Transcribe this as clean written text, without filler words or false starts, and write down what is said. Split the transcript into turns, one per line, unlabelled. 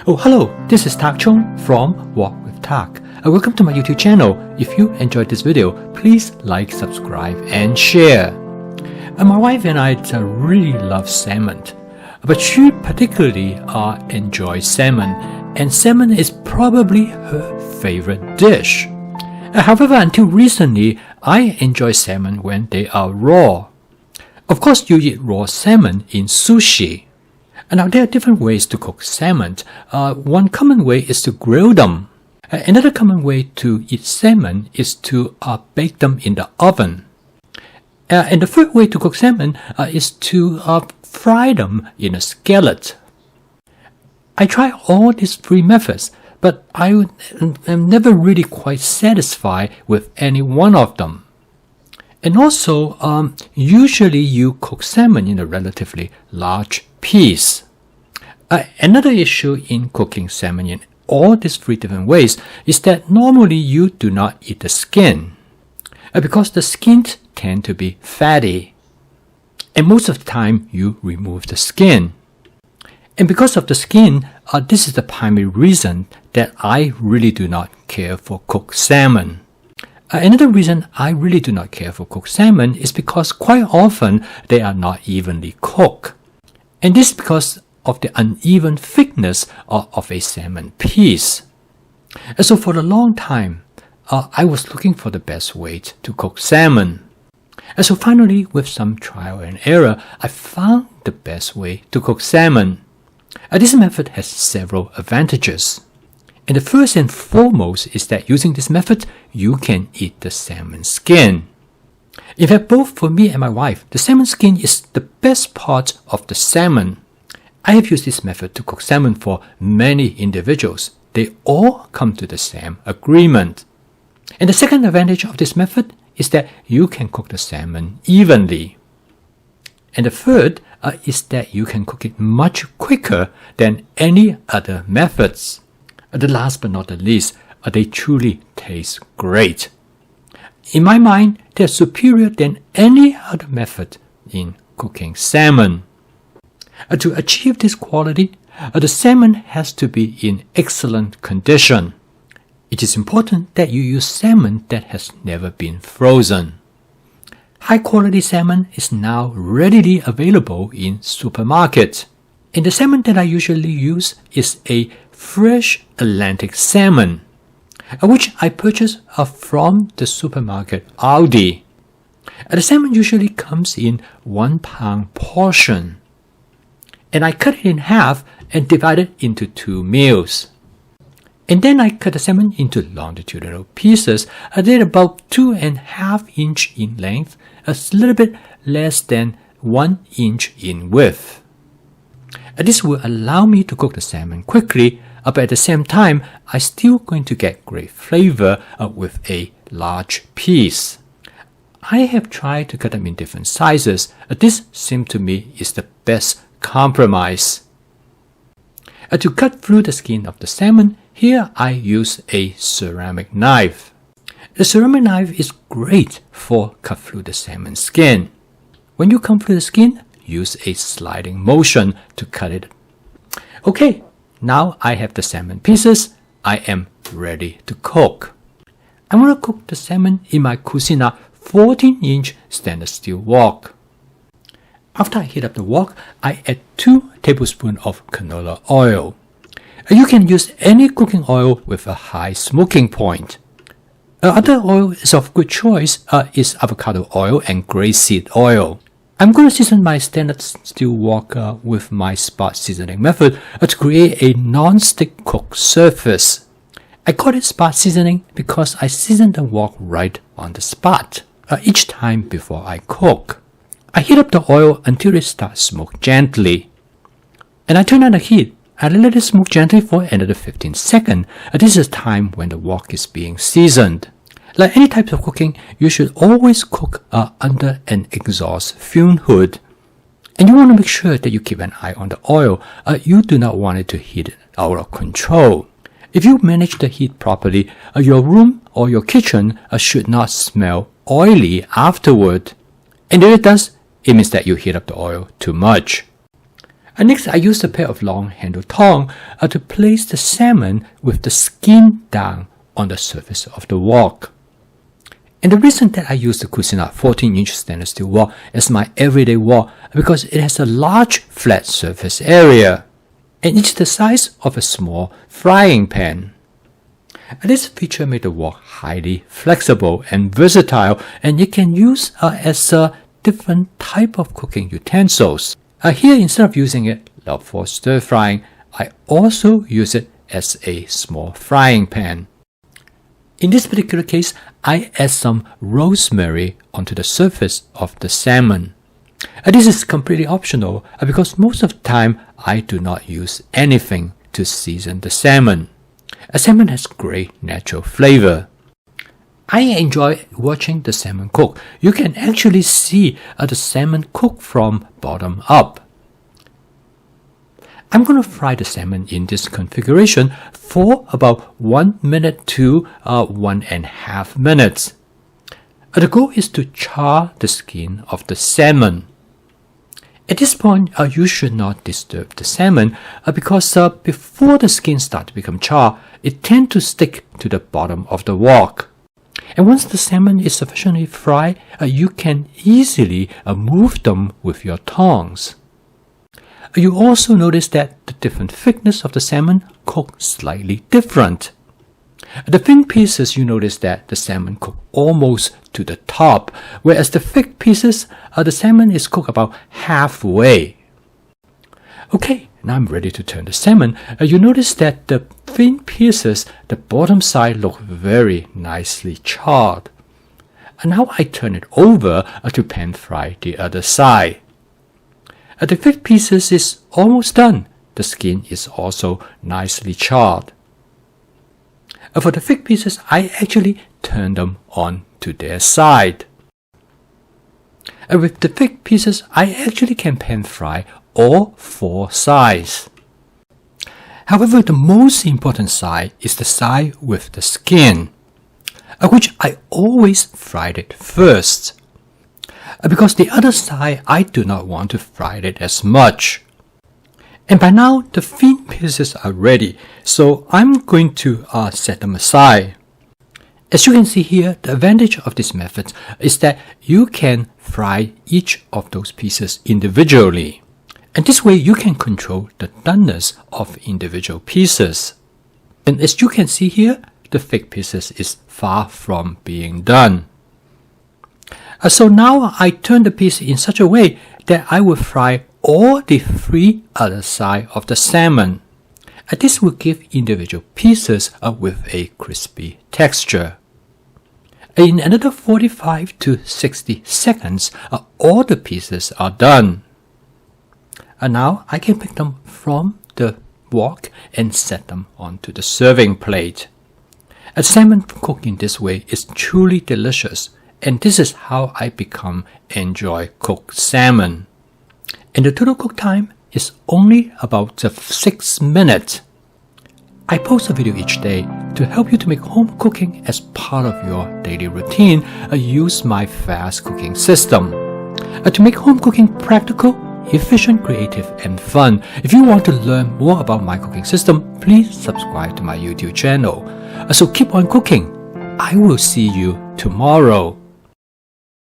Oh, hello, this is Tak Chung from Walk with Tak. Welcome to my YouTube channel. If you enjoyed this video, please like, subscribe, and share. My wife and I really love salmon, but she particularly enjoys salmon, and salmon is probably her favorite dish. However, until recently, I enjoy salmon when they are raw. Of course, you eat raw salmon in sushi. Now, there are different ways to cook salmon. One common way is to grill them. Another common way to eat salmon is to bake them in the oven. And the third way to cook salmon is to fry them in a skillet. I try all these three methods, but I am never really quite satisfied with any one of them. And also, usually you cook salmon in a relatively large piece. Another issue in cooking salmon in all these three different ways is that normally you do not eat the skin because the skins tend to be fatty. And most of the time you remove the skin. And because of the skin, this is the primary reason that I really do not care for cooked salmon. Another reason I really do not care for cooked salmon is because quite often they are not evenly cooked. And this is because of the uneven thickness of a salmon piece. So for a long time, I was looking for the best way to cook salmon. And so finally, with some trial and error, I found the best way to cook salmon. This method has several advantages. And the first and foremost is that using this method, you can eat the salmon skin. In fact, both for me and my wife, the salmon skin is the best part of the salmon. I have used this method to cook salmon for many individuals. They all come to the same agreement. And the second advantage of this method is that you can cook the salmon evenly. And the third is that you can cook it much quicker than any other methods. The last but not the least, they truly taste great. In my mind, they are superior than any other method in cooking salmon. To achieve this quality, the salmon has to be in excellent condition. It is important that you use salmon that has never been frozen. High-quality salmon is now readily available in supermarkets. And the salmon that I usually use is a fresh Atlantic salmon, which I purchase from the supermarket Aldi. The salmon usually comes in 1 pound portion. And I cut it in half and divide it into 2 meals. And then I cut the salmon into longitudinal pieces that are about 2.5 inches in length, a little bit less than 1 inch in width. This will allow me to cook the salmon quickly, but at the same time, I'm still going to get great flavor with a large piece. I have tried to cut them in different sizes. This seems to me is the best compromise. To cut through the skin of the salmon, here I use a ceramic knife. The ceramic knife is great for cut through the salmon skin. When you cut through the skin, use a sliding motion to cut it. Okay, now I have the salmon pieces. I am ready to cook. I want to cook the salmon in my Cucina 14-inch stainless steel wok. After I heat up the wok, I add 2 tablespoons of canola oil. You can use any cooking oil with a high smoking point. Other oil is of good choice is avocado oil and grapeseed oil. I'm going to season my stainless steel wok with my spot seasoning method to create a non-stick cook surface. I call it spot seasoning because I season the wok right on the spot each time before I cook. I heat up the oil until it starts to smoke gently. And I turn on the heat. I let it smoke gently for another 15 seconds. This is the time when the wok is being seasoned. Like any type of cooking, you should always cook under an exhaust fume hood. And you want to make sure that you keep an eye on the oil. You do not want it to heat out of control. If you manage the heat properly, your room or your kitchen should not smell oily afterward. And if it does, it means that you heat up the oil too much. Next, I used a pair of long-handled tongs to place the salmon with the skin down on the surface of the wok. And the reason that I use the Cuisinart 14-inch stainless steel wok as my everyday wok because it has a large flat surface area, and it's the size of a small frying pan. This feature made the wok highly flexible and versatile, and it can use as a different type of cooking utensils. Here, instead of using it for stir frying, I also use it as a small frying pan. In this particular case, I add some rosemary onto the surface of the salmon. This is completely optional because most of the time I do not use anything to season the salmon. Salmon has great natural flavor. I enjoy watching the salmon cook. You can actually see the salmon cook from bottom up. I'm going to fry the salmon in this configuration for about 1 minute to 1.5 minutes. The goal is to char the skin of the salmon. At this point, you should not disturb the salmon because before the skin starts to become char, it tends to stick to the bottom of the wok. And once the salmon is sufficiently fried, you can easily move them with your tongs. You also notice that the different thickness of the salmon cook slightly different. The thin pieces, you notice that the salmon cook almost to the top, whereas the thick pieces, the salmon is cooked about halfway. Okay, now I'm ready to turn the salmon. You notice that the thin pieces, the bottom side look very nicely charred. And now I turn it over to pan fry the other side. The thick pieces is almost done. The skin is also nicely charred. For the thick pieces, I actually turn them on to their side. With the thick pieces, I actually can pan fry all 4 sides. However, the most important side is the side with the skin, which I always fried it first. Because the other side, I do not want to fry it as much. And by now, the thin pieces are ready, so I'm going to set them aside. As you can see here, the advantage of this method is that you can fry each of those pieces individually. And this way, you can control the doneness of individual pieces. And as you can see here, the thick pieces is far from being done. So now I turn the piece in such a way that I will fry all the 3 other sides of the salmon. This will give individual pieces with a crispy texture. In another 45 to 60 seconds, all the pieces are done. And now I can pick them from the wok and set them onto the serving plate. A salmon cooked in this way is truly delicious. And this is how I enjoy cooked salmon. And the total cook time is only about 6 minutes. I post a video each day to help you to make home cooking as part of your daily routine. Use my fast cooking system. To make home cooking practical, efficient, creative, and fun. If you want to learn more about my cooking system, please subscribe to my YouTube channel. So keep on cooking. I will see you tomorrow.